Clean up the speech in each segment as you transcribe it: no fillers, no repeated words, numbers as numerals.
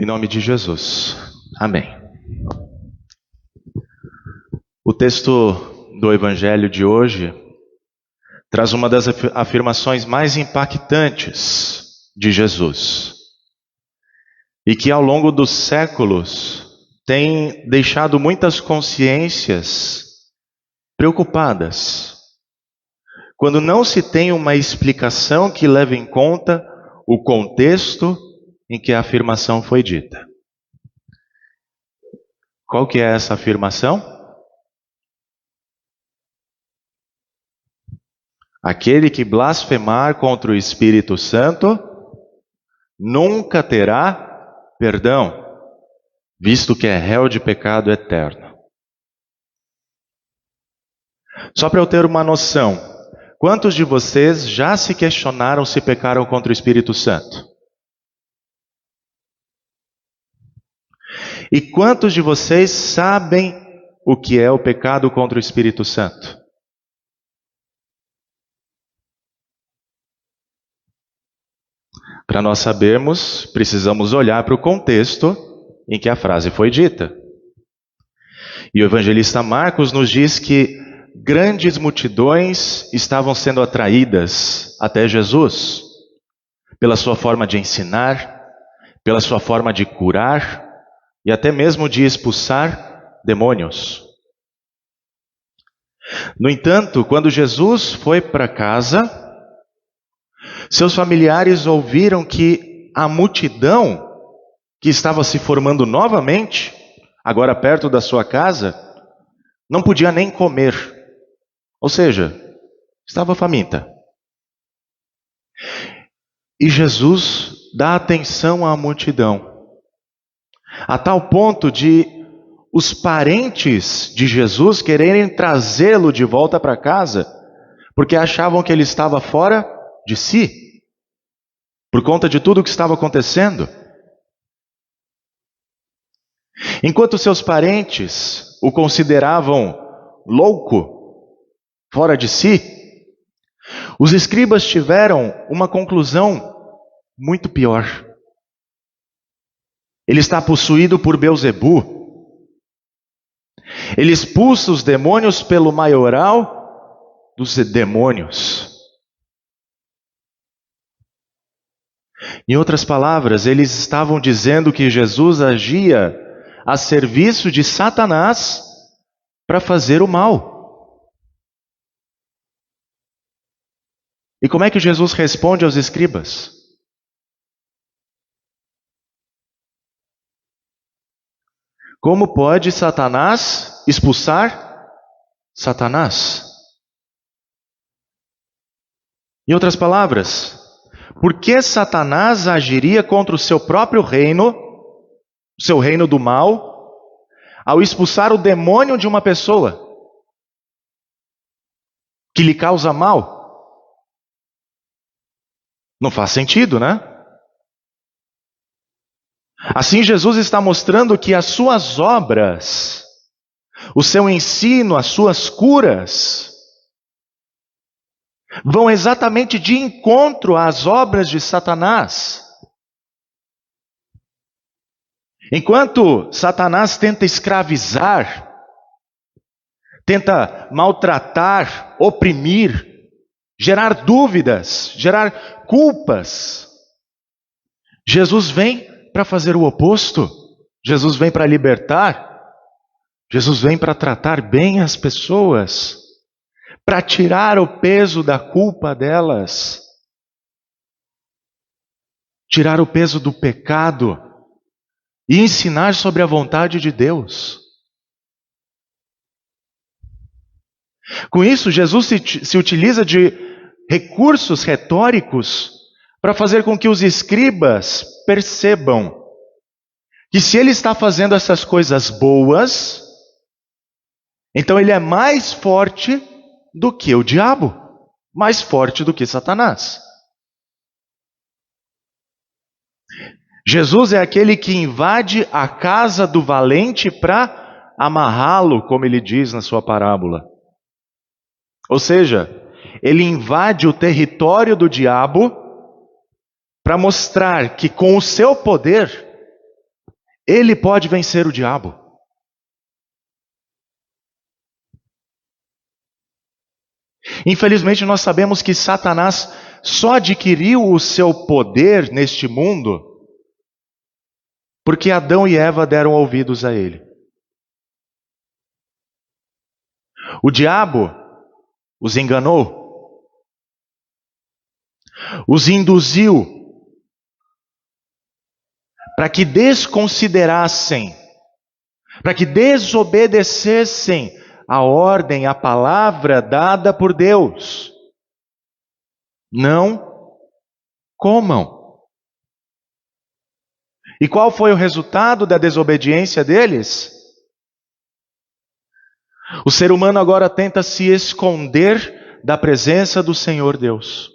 Em nome de Jesus. Amém. O texto do Evangelho de hoje traz uma das afirmações mais impactantes de Jesus e que ao longo dos séculos tem deixado muitas consciências preocupadas, quando não se tem uma explicação que leve em conta o contexto em que a afirmação foi dita. Qual que é essa afirmação? Aquele que blasfemar contra o Espírito Santo nunca terá perdão, visto que é réu de pecado eterno. Só para eu ter uma noção, quantos de vocês já se questionaram se pecaram contra o Espírito Santo? E quantos de vocês sabem o que é o pecado contra o Espírito Santo? Para nós sabermos, precisamos olhar para o contexto em que a frase foi dita. E o evangelista Marcos nos diz que grandes multidões estavam sendo atraídas até Jesus, pela sua forma de ensinar, pela sua forma de curar e até mesmo de expulsar demônios. No entanto, quando Jesus foi para casa, seus familiares ouviram que a multidão que estava se formando novamente, agora perto da sua casa, não podia nem comer. Ou seja, estava faminta. E Jesus dá atenção à multidão, a tal ponto de os parentes de Jesus quererem trazê-lo de volta para casa, porque achavam que ele estava fora de si, por conta de tudo o que estava acontecendo. Enquanto seus parentes o consideravam louco, fora de si, os escribas tiveram uma conclusão muito pior. Ele está possuído por Belzebu. Ele expulsa os demônios pelo maioral dos demônios. Em outras palavras, eles estavam dizendo que Jesus agia a serviço de Satanás para fazer o mal. E como é que Jesus responde aos escribas? Como pode Satanás expulsar Satanás? Em outras palavras, por que Satanás agiria contra o seu próprio reino, o seu reino do mal, ao expulsar o demônio de uma pessoa que lhe causa mal? Não faz sentido, né? Assim, Jesus está mostrando que as suas obras, o seu ensino, as suas curas, vão exatamente de encontro às obras de Satanás. Enquanto Satanás tenta escravizar, tenta maltratar, oprimir, gerar dúvidas, gerar culpas, Jesus vem para fazer o oposto. Jesus vem para libertar. Jesus vem para tratar bem as pessoas, para tirar o peso da culpa delas, tirar o peso do pecado e ensinar sobre a vontade de Deus. Com isso, Jesus se utiliza de recursos retóricos para fazer com que os escribas percebam que se ele está fazendo essas coisas boas, então ele é mais forte do que o diabo, mais forte do que Satanás. Jesus é aquele que invade a casa do valente para amarrá-lo, como ele diz na sua parábola. Ou seja, ele invade o território do diabo para mostrar que com o seu poder Ele pode vencer o diabo. Infelizmente, nós sabemos que Satanás só adquiriu o seu poder neste mundo porque Adão e Eva deram ouvidos a ele. O diabo os enganou, os induziu para que desconsiderassem, para que desobedecessem a ordem, a palavra dada por Deus. Não comam. E qual foi o resultado da desobediência deles? O ser humano agora tenta se esconder da presença do Senhor Deus.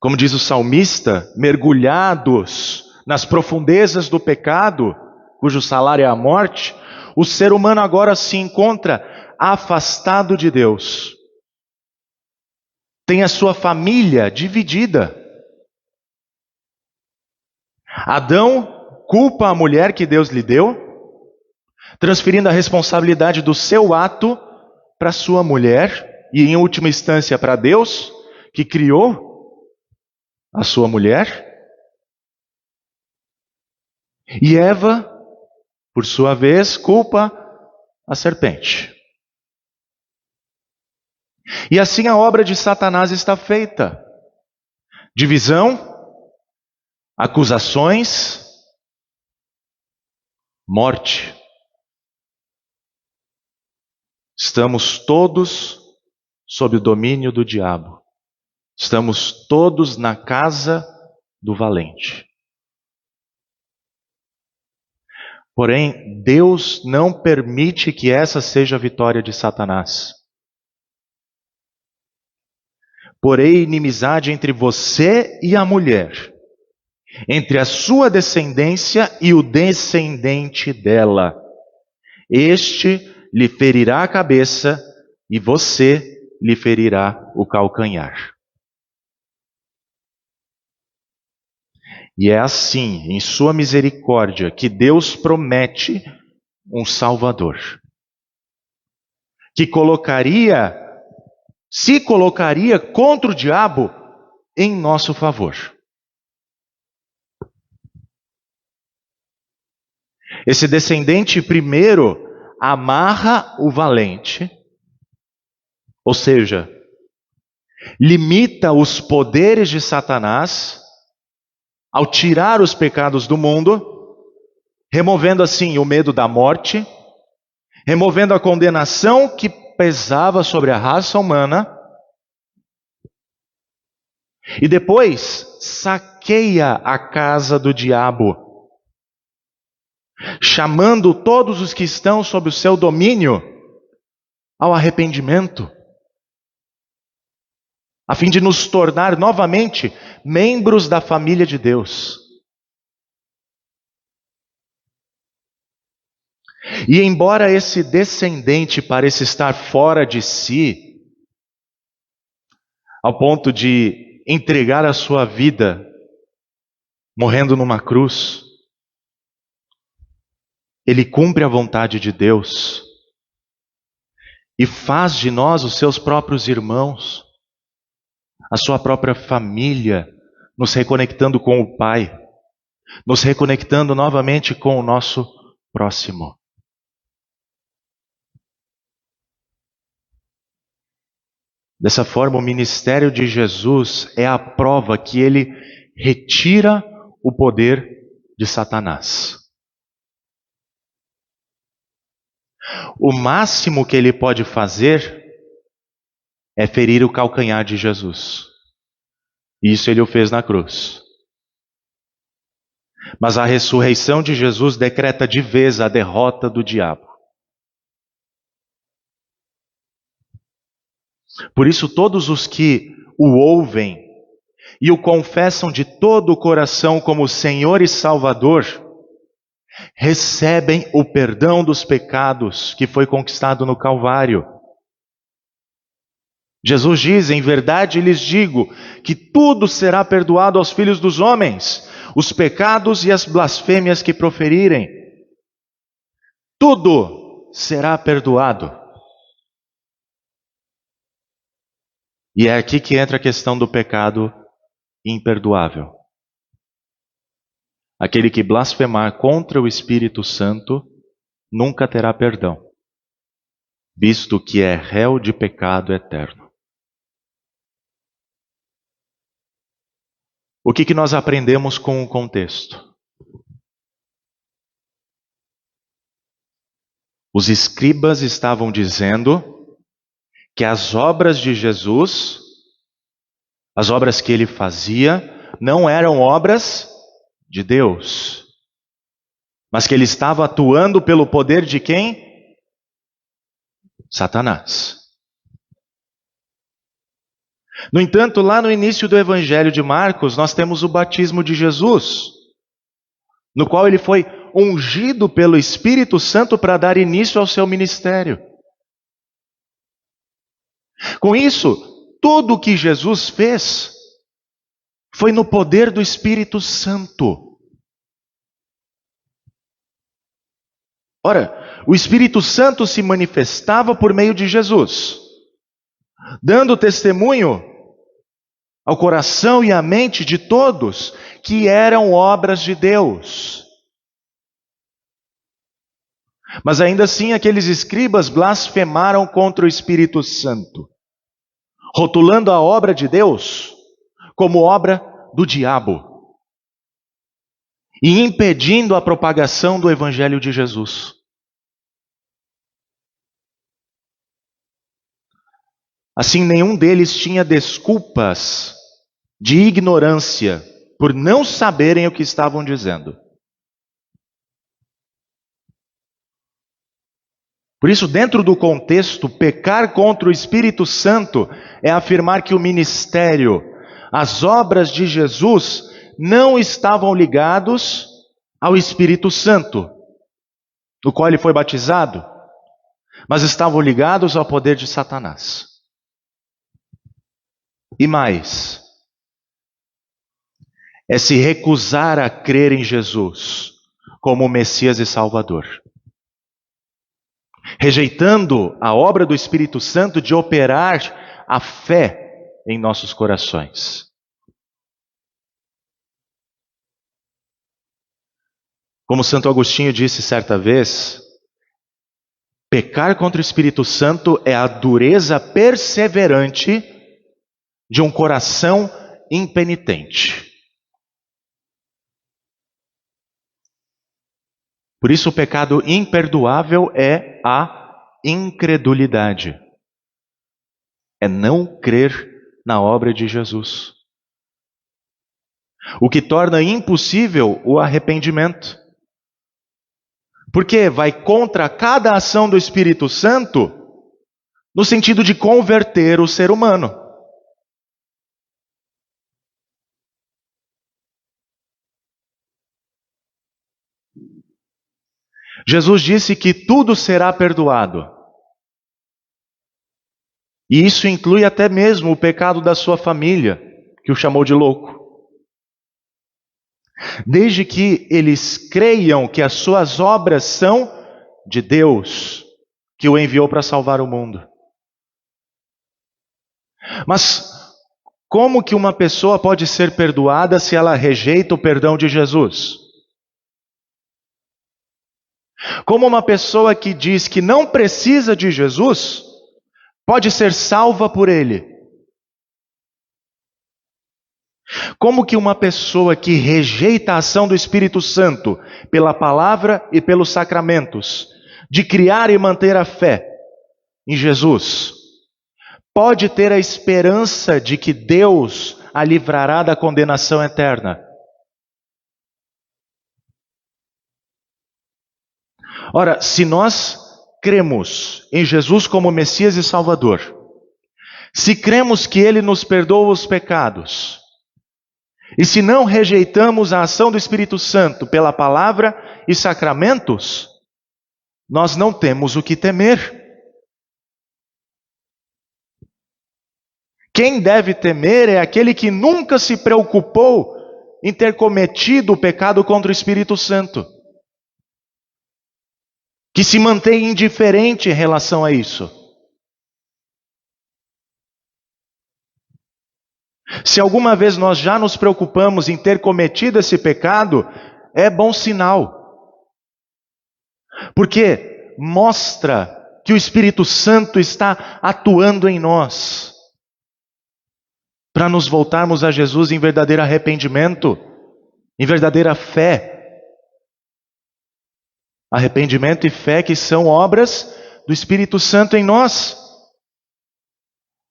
Como diz o salmista, mergulhados nas profundezas do pecado, cujo salário é a morte, o ser humano agora se encontra afastado de Deus. Tem a sua família dividida. Adão culpa a mulher que Deus lhe deu, transferindo a responsabilidade do seu ato para sua mulher e, em última instância, para Deus, que criou a sua mulher. E Eva, por sua vez, culpa a serpente. E assim a obra de Satanás está feita. Divisão, acusações, morte. Estamos todos sob o domínio do diabo. Estamos todos na casa do valente. Porém, Deus não permite que essa seja a vitória de Satanás. Porém, inimizade entre você e a mulher, entre a sua descendência e o descendente dela. Este lhe ferirá a cabeça e você lhe ferirá o calcanhar. E é assim, em sua misericórdia, que Deus promete um Salvador, que se colocaria contra o diabo em nosso favor. Esse descendente primeiro amarra o valente, ou seja, limita os poderes de Satanás ao tirar os pecados do mundo, removendo assim o medo da morte, removendo a condenação que pesava sobre a raça humana, e depois saqueia a casa do diabo, chamando todos os que estão sob o seu domínio ao arrependimento, a fim de nos tornar novamente membros da família de Deus. E embora esse descendente pareça estar fora de si, ao ponto de entregar a sua vida, morrendo numa cruz, ele cumpre a vontade de Deus e faz de nós os seus próprios irmãos, a sua própria família, nos reconectando com o Pai, nos reconectando novamente com o nosso próximo. Dessa forma, o ministério de Jesus é a prova que ele retira o poder de Satanás. O máximo que ele pode fazer é ferir o calcanhar de Jesus. Isso ele o fez na cruz. Mas a ressurreição de Jesus decreta de vez a derrota do diabo. Por isso, todos os que o ouvem e o confessam de todo o coração como Senhor e Salvador, recebem o perdão dos pecados que foi conquistado no Calvário. Jesus diz: em verdade lhes digo que tudo será perdoado aos filhos dos homens, os pecados e as blasfêmias que proferirem. Tudo será perdoado. E é aqui que entra a questão do pecado imperdoável. Aquele que blasfemar contra o Espírito Santo nunca terá perdão, visto que é réu de pecado eterno. O que nós aprendemos com o contexto? Os escribas estavam dizendo que as obras de Jesus, as obras que ele fazia, não eram obras de Deus, mas que ele estava atuando pelo poder de quem? Satanás. No entanto, lá no início do Evangelho de Marcos, nós temos o batismo de Jesus, no qual ele foi ungido pelo Espírito Santo para dar início ao seu ministério. Com isso, tudo o que Jesus fez foi no poder do Espírito Santo. Ora, o Espírito Santo se manifestava por meio de Jesus, dando testemunho ao coração e à mente de todos que eram obras de Deus. Mas ainda assim, aqueles escribas blasfemaram contra o Espírito Santo, rotulando a obra de Deus como obra do diabo e impedindo a propagação do Evangelho de Jesus. Assim, nenhum deles tinha desculpas de ignorância por não saberem o que estavam dizendo. Por isso, dentro do contexto, pecar contra o Espírito Santo é afirmar que o ministério, as obras de Jesus não estavam ligados ao Espírito Santo, no qual ele foi batizado, mas estavam ligados ao poder de Satanás. E mais, é se recusar a crer em Jesus como Messias e Salvador, rejeitando a obra do Espírito Santo de operar a fé em nossos corações. Como Santo Agostinho disse certa vez, pecar contra o Espírito Santo é a dureza perseverante de um coração impenitente. Por isso, o pecado imperdoável é a incredulidade. É não crer na obra de Jesus. O que torna impossível o arrependimento. Porque vai contra cada ação do Espírito Santo no sentido de converter o ser humano. Jesus disse que tudo será perdoado. E isso inclui até mesmo o pecado da sua família, que o chamou de louco. Desde que eles creiam que as suas obras são de Deus, que o enviou para salvar o mundo. Mas como que uma pessoa pode ser perdoada se ela rejeita o perdão de Jesus? Como uma pessoa que diz que não precisa de Jesus pode ser salva por Ele? Como que uma pessoa que rejeita a ação do Espírito Santo pela palavra e pelos sacramentos, de criar e manter a fé em Jesus, pode ter a esperança de que Deus a livrará da condenação eterna? Ora, se nós cremos em Jesus como Messias e Salvador, se cremos que Ele nos perdoa os pecados, e se não rejeitamos a ação do Espírito Santo pela palavra e sacramentos, nós não temos o que temer. Quem deve temer é aquele que nunca se preocupou em ter cometido o pecado contra o Espírito Santo, que se mantém indiferente em relação a isso. Se alguma vez nós já nos preocupamos em ter cometido esse pecado, é bom sinal, porque mostra que o Espírito Santo está atuando em nós, para nos voltarmos a Jesus em verdadeiro arrependimento, em verdadeira fé. Arrependimento e fé que são obras do Espírito Santo em nós,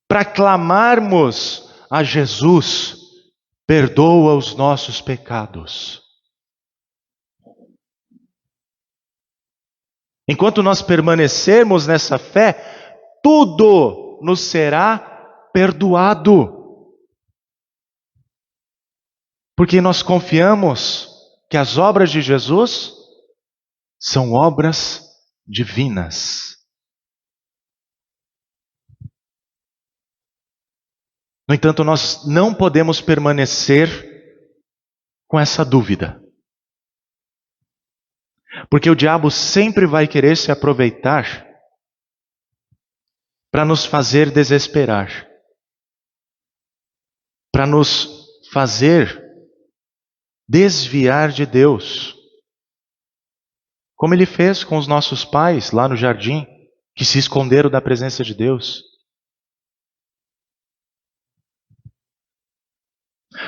para clamarmos a Jesus: perdoa os nossos pecados. Enquanto nós permanecermos nessa fé, tudo nos será perdoado. Porque nós confiamos que as obras de Jesus são obras divinas. No entanto, nós não podemos permanecer com essa dúvida. Porque o diabo sempre vai querer se aproveitar para nos fazer desesperar, para nos fazer desviar de Deus, como ele fez com os nossos pais lá no jardim, que se esconderam da presença de Deus.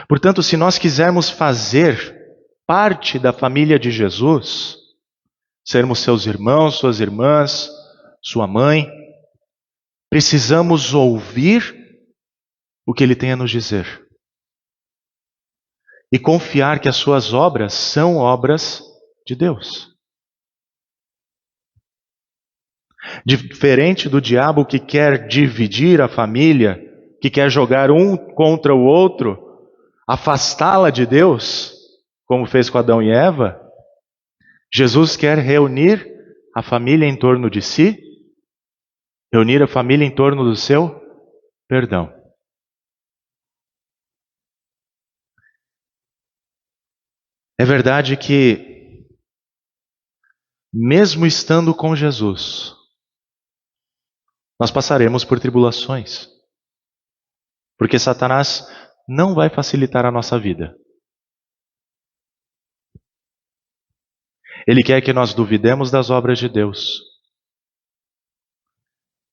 Portanto, se nós quisermos fazer parte da família de Jesus, sermos seus irmãos, suas irmãs, sua mãe, precisamos ouvir o que ele tem a nos dizer e confiar que as suas obras são obras de Deus. Diferente do diabo que quer dividir a família, que quer jogar um contra o outro, afastá-la de Deus, como fez com Adão e Eva, Jesus quer reunir a família em torno de si, reunir a família em torno do seu perdão. É verdade que, mesmo estando com Jesus, nós passaremos por tribulações, porque Satanás não vai facilitar a nossa vida. Ele quer que nós duvidemos das obras de Deus.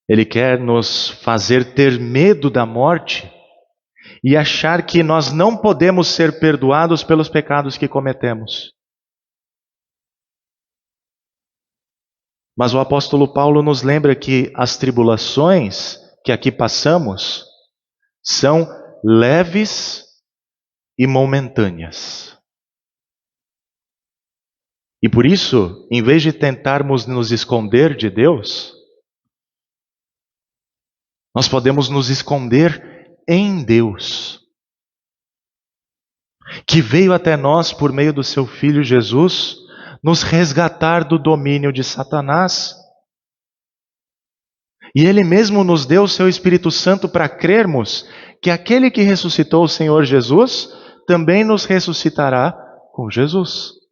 Ele quer nos fazer ter medo da morte e achar que nós não podemos ser perdoados pelos pecados que cometemos. Mas o apóstolo Paulo nos lembra que as tribulações que aqui passamos são leves e momentâneas. E por isso, em vez de tentarmos nos esconder de Deus, nós podemos nos esconder em Deus, que veio até nós por meio do seu Filho Jesus, nos resgatar do domínio de Satanás. E Ele mesmo nos deu o seu Espírito Santo para crermos que aquele que ressuscitou o Senhor Jesus também nos ressuscitará com Jesus.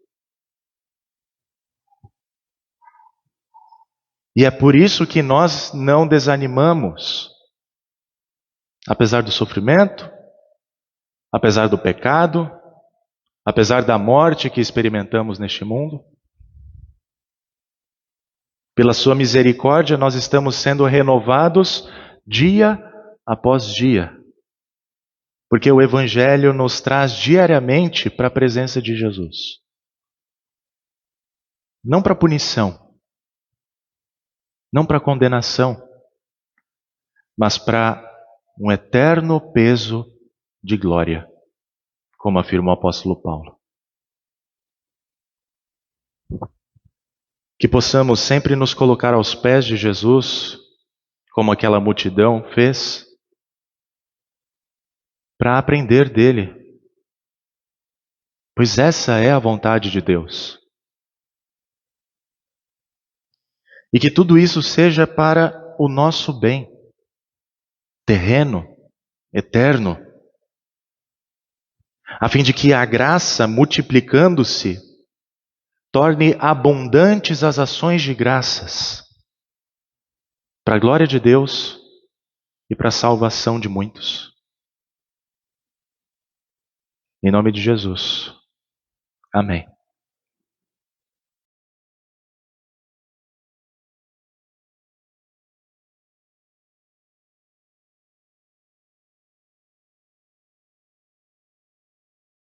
E é por isso que nós não desanimamos, apesar do sofrimento, apesar do pecado, apesar da morte que experimentamos neste mundo. Pela sua misericórdia, nós estamos sendo renovados dia após dia, porque o Evangelho nos traz diariamente para a presença de Jesus. Não para punição, não para condenação, mas para um eterno peso de glória, como afirma o apóstolo Paulo. Que possamos sempre nos colocar aos pés de Jesus, como aquela multidão fez, para aprender dele, pois essa é a vontade de Deus. E que tudo isso seja para o nosso bem terreno, eterno, a fim de que a graça, multiplicando-se, torne abundantes as ações de graças, para a glória de Deus e para a salvação de muitos. Em nome de Jesus. Amém.